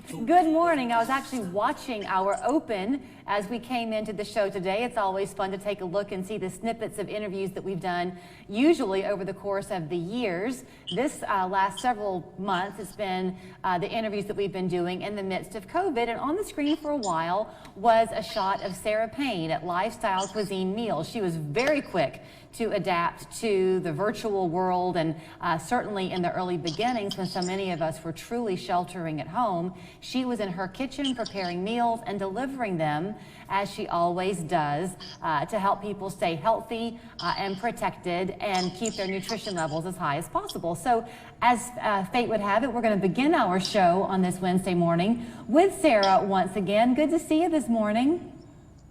Good morning. I was actually watching our open as we came into the show today. It's always fun to take a look and see the snippets of interviews that we've done, usually over the course of the years. This last several months, it's been the interviews that we've been doing in the midst of COVID. And on the screen for a while was a shot of Sara Payne at Lifestyle Cuisine Meals. She was very quick to adapt to the virtual world, and certainly in the early beginnings when so many of us were truly sheltering at home, she was in her kitchen preparing meals and delivering them, as she always does, to help people stay healthy and protected and keep their nutrition levels as high as possible. So as fate would have it, we're going to begin our show on this Wednesday morning with Sara once again. Good to see you this morning.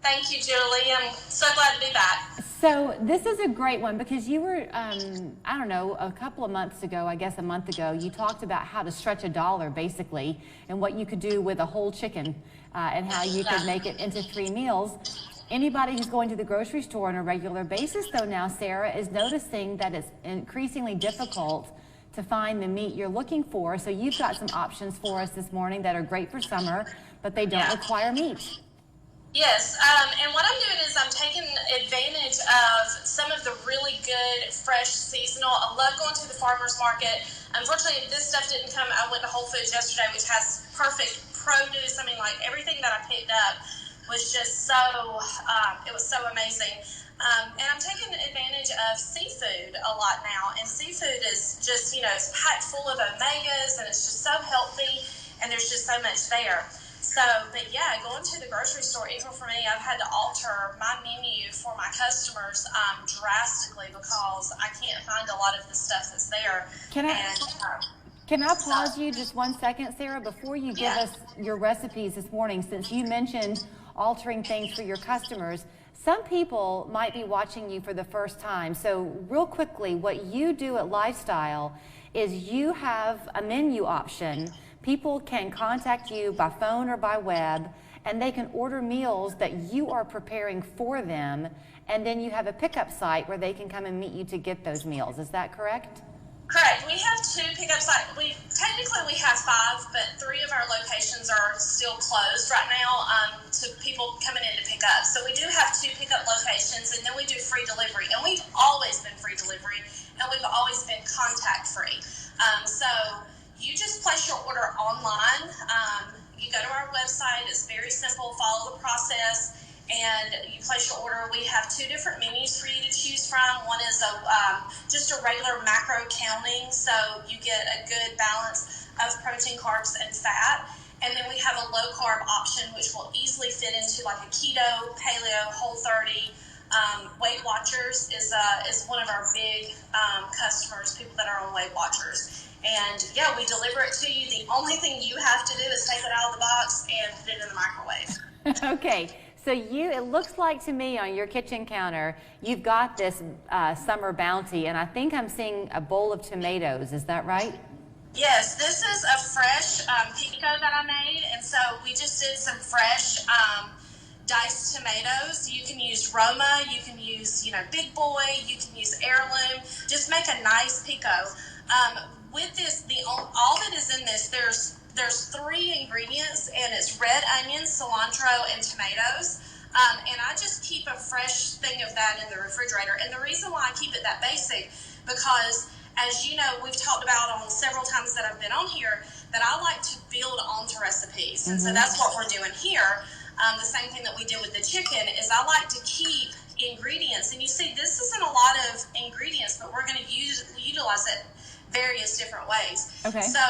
Thank you, Julie. I'm so glad to be back. So this is a great one because you were, I don't know, a couple of months ago, I guess a month ago, you talked about how to stretch a dollar basically and what you could do with a whole chicken and how you could make it into 3 meals. Anybody who's going to the grocery store on a regular basis though now, Sara, is noticing that it's increasingly difficult to find the meat you're looking for. So you've got some options for us this morning that are great for summer, but they don't require meat. Yes, and what I'm doing is I'm taking advantage of some of the really good, fresh, seasonal. I love going to the farmer's market. Unfortunately, this stuff didn't come. I went to Whole Foods yesterday, which has perfect produce. I mean, like everything that I picked up was just so, it was so amazing. And I'm taking advantage of seafood a lot now. And seafood is just, you know, it's packed full of omegas and it's just so healthy and there's just so much there. So, but yeah, going to the grocery store, even for me, I've had to alter my menu for my customers drastically because I can't find a lot of the stuff that's there. Can I pause you just 1 second, Sara, before you give us your recipes this morning, since you mentioned altering things for your customers. Some people might be watching you for the first time. So real quickly, what you do at Lifestyle is you have a menu option. People can contact you by phone or by web, and they can order meals that you are preparing for them, and then you have a pickup site where they can come and meet you to get those meals. Is that correct? Correct. We have 2 pickup sites. Technically we have 5, but 3 of our locations are still closed right now to people coming in to pick up. So we do have 2 pickup locations, and then we do free delivery. And we've always been free delivery, and we've always been contact free. So you just place your order online. You go to our website. It's very simple. Follow the process, and you place your order. We have 2 different menus for you to choose from. One is just a regular macro counting, so you get a good balance of protein, carbs, and fat. And then we have a low carb option, which will easily fit into like a keto, paleo, Whole30. Weight Watchers is one of our big customers, people that are on Weight Watchers. And yeah, we deliver it to you. The only thing you have to do is take it out of the box and put it in the microwave. Okay, so it looks like to me on your kitchen counter, you've got this summer bounty, and I think I'm seeing a bowl of tomatoes. Is that right? Yes, this is a fresh pico that I made, and so we just did some fresh diced tomatoes. You can use Roma, you can use, Big Boy, you can use Heirloom. Just make a nice pico. With this, all that is in this, there's 3 ingredients, and it's red onions, cilantro, and tomatoes. And I just keep a fresh thing of that in the refrigerator. And the reason why I keep it that basic, because as you know, we've talked about on several times that I've been on here, that I like to build onto recipes. And so that's what we're doing here. The same thing that we did with the chicken is I like to keep ingredients. And you see, this isn't a lot of ingredients, but we're going to utilize it various different ways. Okay. So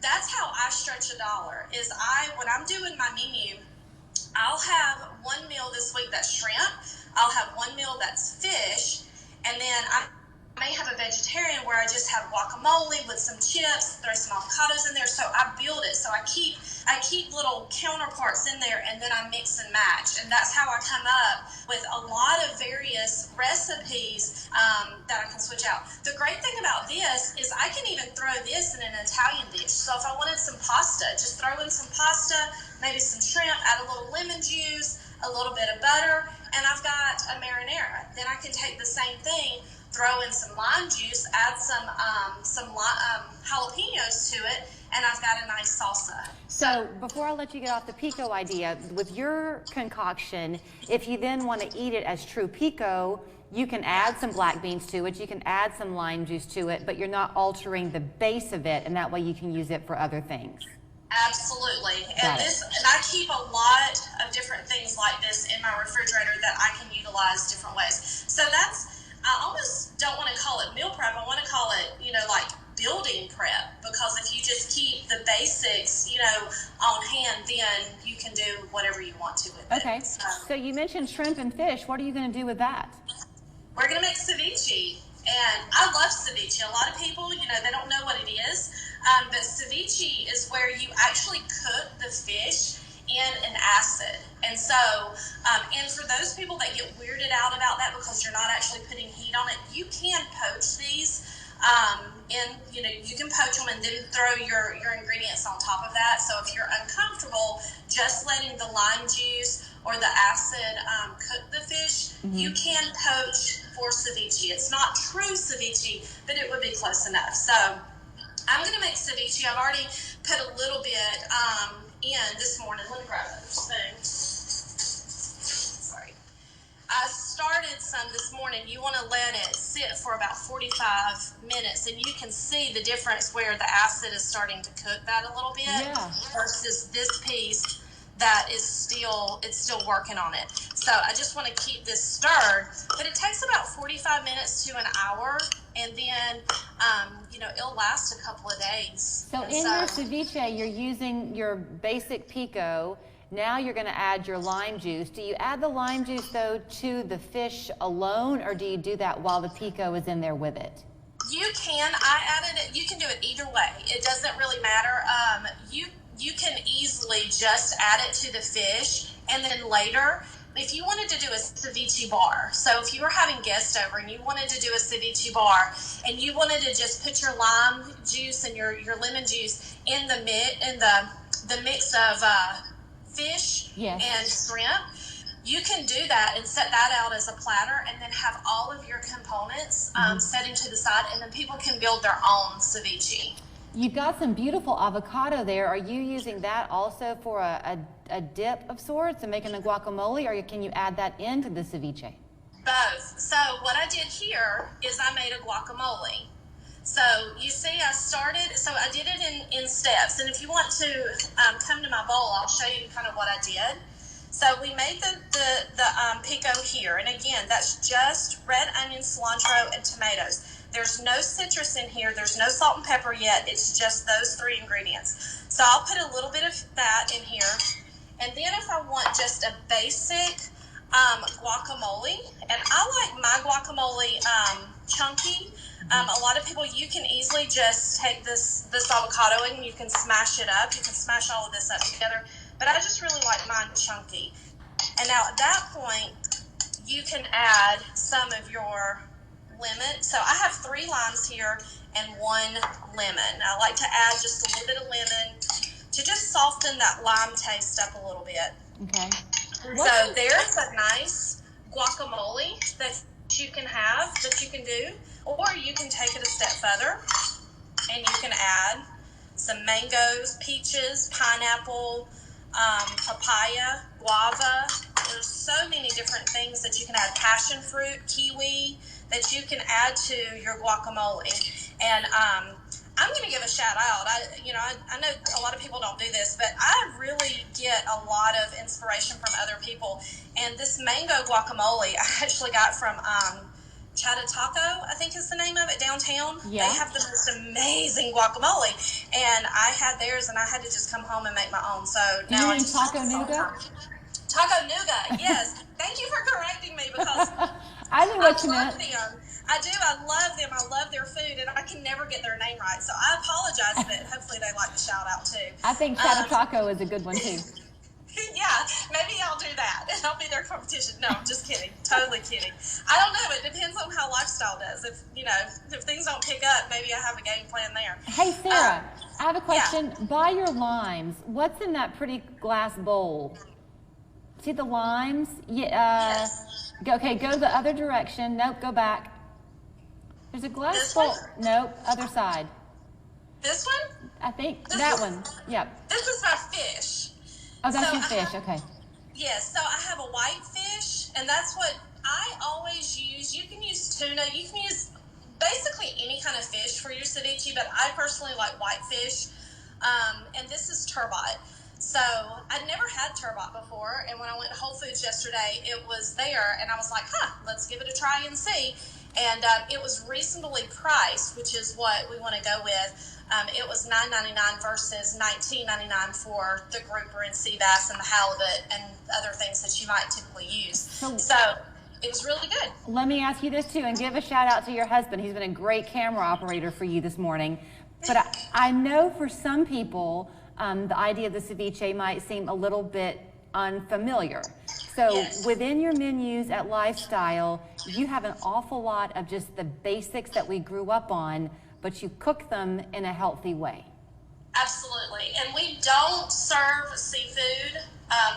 that's how I stretch a dollar. Is when I'm doing my menu, I'll have 1 meal this week that's shrimp. I'll have 1 meal that's fish, and then I may have a vegetarian where I just have guacamole with some chips, throw some avocados in there. So I build it. So I keep little counterparts in there, and then I mix and match. And that's how I come up with a lot of various recipes that I can switch out. The great thing about this is I can even throw this in an Italian dish. So if I wanted some pasta, just throw in some pasta, maybe some shrimp, add a little lemon juice, a little bit of butter, and I've got a marinara. Then I can take the same thing, throw in some lime juice, add some jalapenos to it, and I've got a nice salsa. So before I let you get off the pico idea, with your concoction, if you then want to eat it as true pico, you can add some black beans to it, you can add some lime juice to it, but you're not altering the base of it, and that way you can use it for other things. Absolutely. And I keep a lot of different things like this in my refrigerator that I can utilize different ways. So I almost don't want to call it meal prep. I want to call it, like building prep, because if you just keep the basics, on hand, then you can do whatever you want to with it. Okay. So you mentioned shrimp and fish. What are you going to do with that? We're going to make ceviche. And I love ceviche. A lot of people, they don't know what it is. But ceviche is where you actually cook the fish in an acid. And so, and for those people that get weirded out about that because you're not actually putting heat on it, you can poach these. You can poach them and then throw your ingredients on top of that. So if you're uncomfortable just letting the lime juice or the acid cook the fish, you can poach for ceviche. It's not true ceviche, but it would be close enough. So I'm going to make ceviche. I've already put a little bit in this morning. Let me grab another spoon. Sorry. I started some this morning. You want to let it sit for about 45 minutes, and you can see the difference where the acid is starting to cook that a little bit versus this piece that is still working on it. So I just want to keep this stirred, but it takes about 45 minutes to an hour, and then it'll last a couple of days. So your ceviche, you're using your basic pico. Now you're going to add your lime juice. Do you add the lime juice though to the fish alone, or do you do that while the pico is in there with it? You can. I added it. You can do it either way. It doesn't really matter. You can easily just add it to the fish, and then later, if you wanted to do a ceviche bar, so if you were having guests over and you wanted to do a ceviche bar, and you wanted to just put your lime juice and your lemon juice in the mix of fish and shrimp, you can do that and set that out as a platter, and then have all of your components set into the side, and then people can build their own ceviche. You've got some beautiful avocado there. Are you using that also for a dip of sorts and making a guacamole, or can you add that into the ceviche? Both. So what I did here is I made a guacamole. So you see I did it in steps. And if you want to come to my bowl, I'll show you kind of what I did. So we made the pico here. And again, that's just red onion, cilantro, and tomatoes. There's no citrus in here. There's no salt and pepper yet. It's just those three ingredients. So I'll put a little bit of that in here. And then if I want just a basic guacamole, and I like my guacamole chunky. A lot of people, you can easily just take this avocado and you can smash it up. You can smash all of this up together. But I just really like mine chunky. And now at that point, you can add some of your lemon. So I have 3 limes here and 1 lemon. I like to add just a little bit of lemon to just soften that lime taste up a little bit. Okay. So there's a nice guacamole that you can have, that you can do, or you can take it a step further and you can add some mangoes, peaches, pineapple, papaya, guava. There's so many different things that you can add. Passion fruit, kiwi, that you can add to your guacamole. And I'm going to give a shout out. I know a lot of people don't do this, but I really get a lot of inspiration from other people. And this mango guacamole I actually got from Chata Taco, I think is the name of it, downtown. Yeah. They have the most amazing guacamole. And I had theirs, and I had to just come home and make my own. So now I just Taco Nougat? Taco Nougat, yes. Thank you for correcting me, because I knew what you meant. them. I do. I love them. I love their food, and I can never get their name right. So I apologize, but hopefully they like the shout out too. I think Chata Taco is a good one too. Yeah, maybe I'll do that, and I'll be their competition. No, I'm just kidding. Totally kidding. I don't know. It depends on how Lifestyle does. If things don't pick up, maybe I have a game plan there. Hey, Sarah, I have a question. Yeah. By your limes, what's in that pretty glass bowl? See the limes? Yes. Okay, go the other direction. Nope, go back. There's a glass bowl. Nope, other side. This one? I think that one. Yep. This is my fish. Oh, that's So your fish. Okay. Yes, so I have a white fish, and that's what I always use. You can use tuna, you can use basically any kind of fish for your ceviche, but I personally like white fish. And this is turbot. So I'd never had turbot before, and when I went to Whole Foods yesterday, it was there, and I was like, let's give it a try and see. And it was reasonably priced, which is what we want to go with. It was $9.99 versus $19.99 for the grouper and sea bass and the halibut and other things that you might typically use. So it was really good. Let me ask you this too, and give a shout out to your husband. He's been a great camera operator for you this morning. But I know for some people, the idea of the ceviche might seem a little bit unfamiliar. So Yes. within your menus at Lifestyle, you have an awful lot of just the basics that we grew up on, but you cook them in a healthy way. Absolutely. And we don't serve seafood.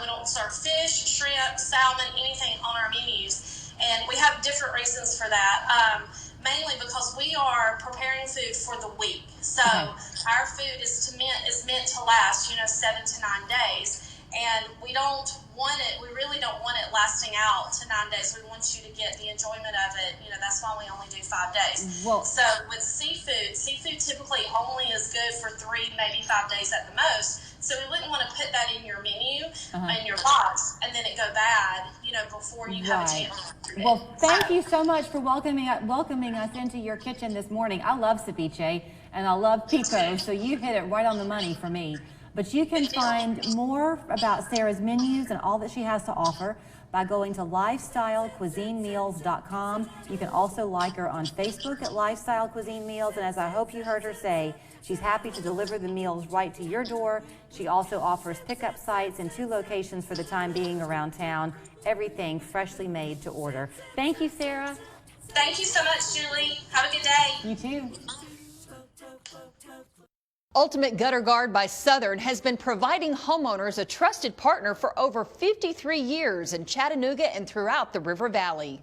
We don't serve fish, shrimp, salmon, anything on our menus. And we have different reasons for that. Mainly because we are preparing food for the week. So our food is meant to last, 7 to 9 days. And we don't want it, we really don't want it lasting out to 9 days. We want you to get the enjoyment of it. That's why we only do 5 days. Well, so with seafood typically only is good for 3, maybe 5 days at the most. So we wouldn't want to put that in your menu, in your box, and then it go bad, before you have a chance. Well, thank you so much for welcoming us into your kitchen this morning. I love ceviche and I love pico, so you hit it right on the money for me. But you can find more about Sara's menus and all that she has to offer by going to lifestylecuisinemeals.com. You can also like her on Facebook at Lifestyle Cuisine Meals. And as I hope you heard her say, she's happy to deliver the meals right to your door. She also offers pickup sites in 2 locations for the time being around town. Everything freshly made to order. Thank you, Sara. Thank you so much, Julie. Have a good day. You too. Ultimate Gutter Guard by Southern has been providing homeowners a trusted partner for over 53 years in Chattanooga and throughout the River Valley.